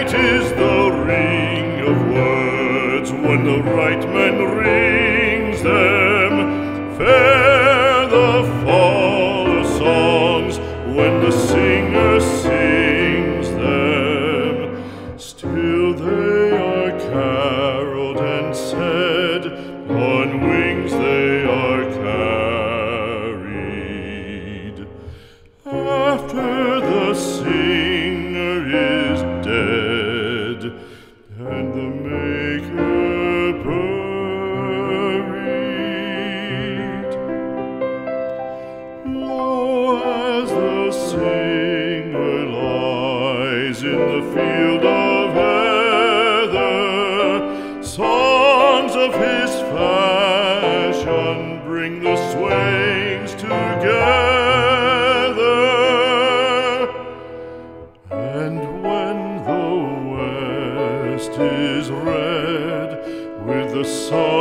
Sweet is the ring of words when the right man rings them. Fair the fall of songs when the singer sings them. Still they are caroled and said, on wings they are carried. After the singer is dead and the maker buried, lo, as the singer lies in the field of heather, songs of his fashion bring the swains together. And when the west is red with the sun